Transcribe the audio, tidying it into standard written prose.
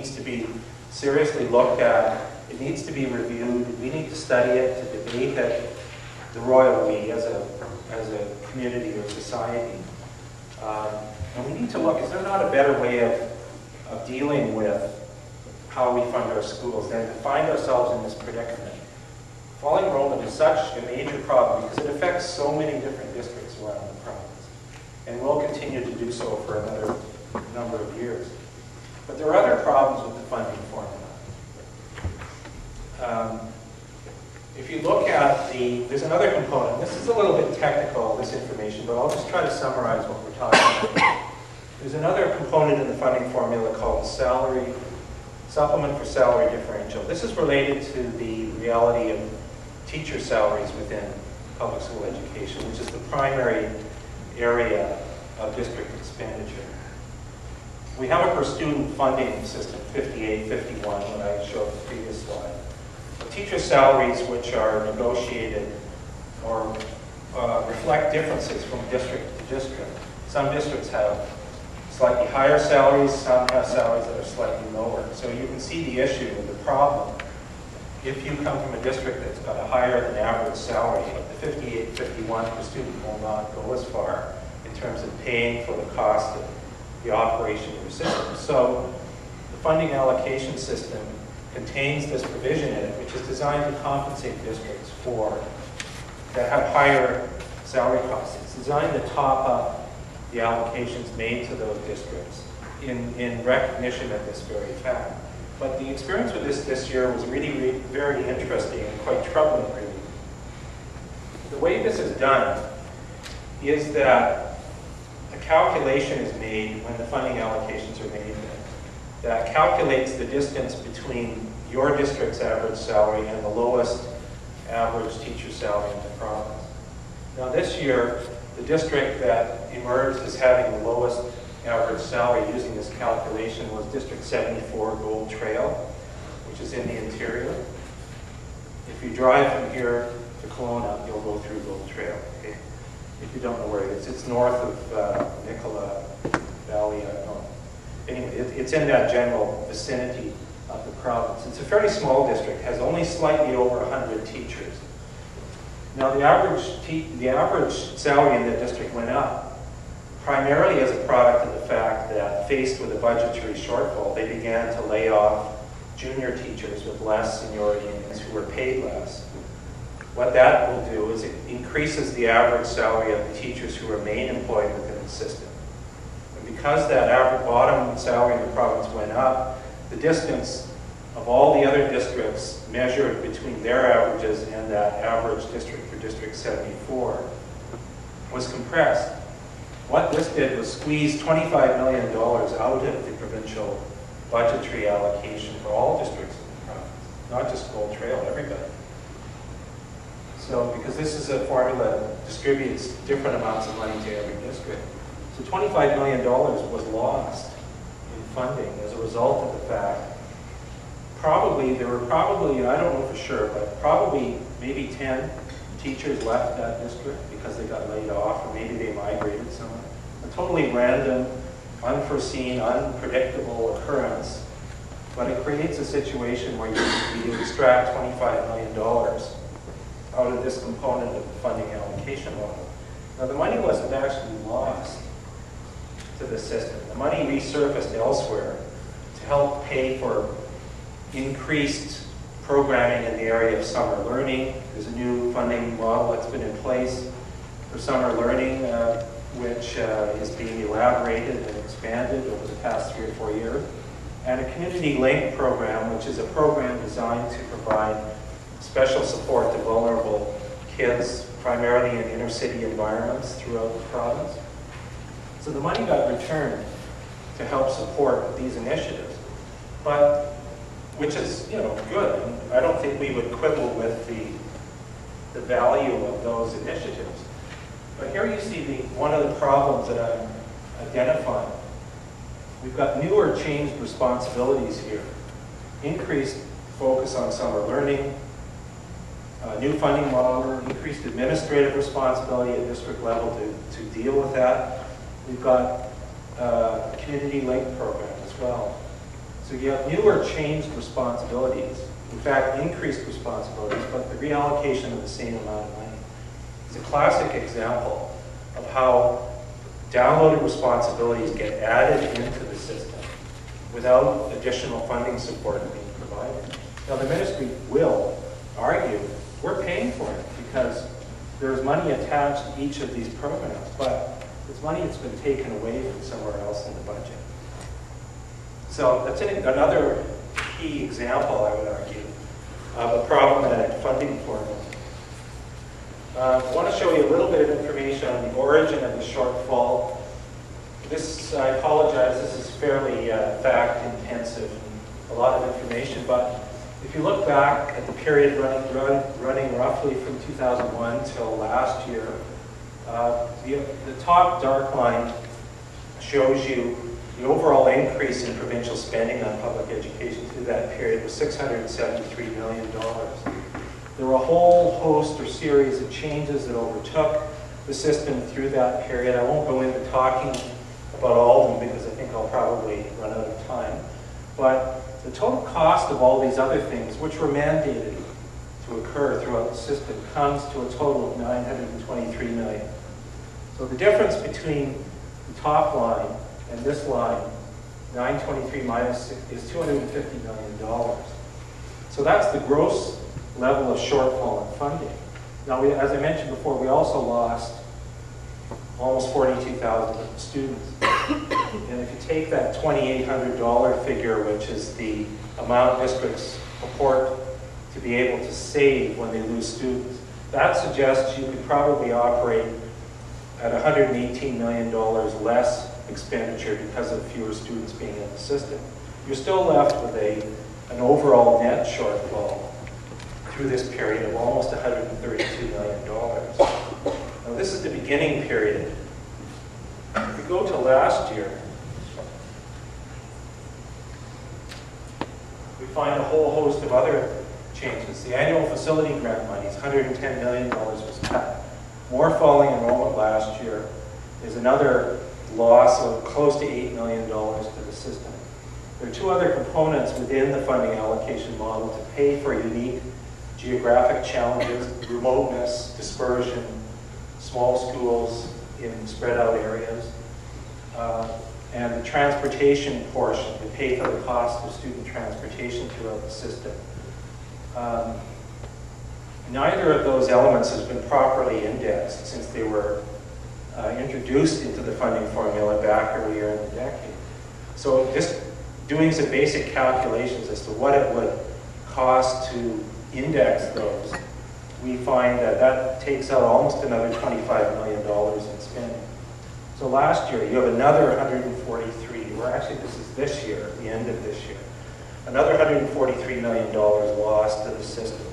needs to be seriously looked at. It needs to be reviewed. We need to study it, to debate it, the royal we as a community or society. And we need to look, is there not a better way of dealing with how we fund our schools than to find ourselves in this predicament? Falling enrollment is such a major problem because it affects so many different districts around the province, and will continue to do so for another number of years. But there are other problems with the funding formula. If you look at there's another component. This is a little bit technical, this information, but I'll just try to summarize what we're talking about. There's another component in the funding formula called supplement for salary differential. This is related to the reality of teacher salaries within public school education, which is the primary area of district expenditure. We have a per student funding system, 58, 51, that I showed the previous slide. Teacher salaries which are negotiated or reflect differences from district to district. Some districts have slightly higher salaries, some have salaries that are slightly lower. So you can see the issue and the problem. If you come from a district that's got a higher than average salary, the 58, 51 per student will not go as far in terms of paying for the cost of the operation of your system. So the funding allocation system contains this provision in it, which is designed to compensate districts that have higher salary costs. It's designed to top up the allocations made to those districts in recognition of this very fact. But the experience with this year was really very interesting and quite troubling, really. The way this is done is that a calculation is made when the funding allocations are made that calculates the distance between your district's average salary and the lowest average teacher salary in the province. Now this year, the district that emerged as having the lowest average salary using this calculation was District 74, Gold Trail, which is in the interior. If you drive from here to Kelowna, you'll go through Gold Trail. Okay? If you don't know where it is, it's north of Nicola Valley. Anyway, it's in that general vicinity of the province. It's a fairly small district, has only slightly over 100 teachers. Now the average salary in the district went up primarily as a product of the fact that, faced with a budgetary shortfall, they began to lay off junior teachers with less seniority and who were paid less. What that will do is it increases the average salary of the teachers who remain employed within the system. Because that average bottom salary in the province went up, the distance of all the other districts measured between their averages and that average district for District 74 was compressed. What this did was squeeze $25 million out of the provincial budgetary allocation for all districts in the province, not just Gold Trail, everybody. So, because this is a formula that distributes different amounts of money to every district. So $25 million was lost in funding as a result of the fact, there were probably, I don't know for sure, but probably maybe 10 teachers left that district because they got laid off, or maybe they migrated somewhere. A totally random, unforeseen, unpredictable occurrence, but it creates a situation where you extract $25 million out of this component of the funding allocation model. Now the money wasn't actually lost to the system. The money resurfaced elsewhere to help pay for increased programming in the area of summer learning. There's a new funding model that's been in place for summer learning, which is being elaborated and expanded over the past 3 or 4 years. And a community link program, which is a program designed to provide special support to vulnerable kids, primarily in inner city environments throughout the province. So the money got returned to help support these initiatives, but which is, good. And I don't think we would quibble with the value of those initiatives. But here you see one of the problems that I'm identifying. We've got new or changed responsibilities here. Increased focus on summer learning, new funding model, increased administrative responsibility at district level to deal with that. We've got a community link program as well. So you have new or changed responsibilities, in fact, increased responsibilities, but the reallocation of the same amount of money. It's a classic example of how downloaded responsibilities get added into the system without additional funding support being provided. Now, the ministry will argue, we're paying for it because there's money attached to each of these programs, but it's money that's been taken away from somewhere else in the budget. So that's another key example, I would argue, of a problematic funding formula. I want to show you a little bit of information on the origin of the shortfall. This, I apologize, this is fairly fact-intensive and a lot of information, but if you look back at the period running roughly from 2001 till last year, the top dark line shows you the overall increase in provincial spending on public education through that period was $673 million. There were a whole host or series of changes that overtook the system through that period. I won't go into talking about all of them because I think I'll probably run out of time. But the total cost of all these other things, which were mandated to occur throughout the system, comes to a total of $923 million. So the difference between the top line and this line, 923 minus 6, is $250 million. So that's the gross level of shortfall in funding. Now, as I mentioned before, we also lost almost 42,000 students. And if you take that $2,800 figure, which is the amount districts purport to be able to save when they lose students, that suggests you could probably operate at $118 million less expenditure because of fewer students being in the system. You're still left with an overall net shortfall through this period of almost $132 million. Now, this is the beginning period. If we go to last year, we find a whole host of other changes. The annual facility grant monies, $110 million was cut. More falling enrollment last year is another loss of close to $8 million to the system. There are two other components within the funding allocation model to pay for unique geographic challenges: remoteness, dispersion, small schools in spread out areas, and the transportation portion to pay for the cost of student transportation throughout the system. Neither of those elements has been properly indexed since they were introduced into the funding formula back earlier in the decade. So just doing some basic calculations as to what it would cost to index those, we find that that takes out almost another $25 million in spending. So last year, you have another 143, or actually this year, the end of this year, another $143 million lost to the system.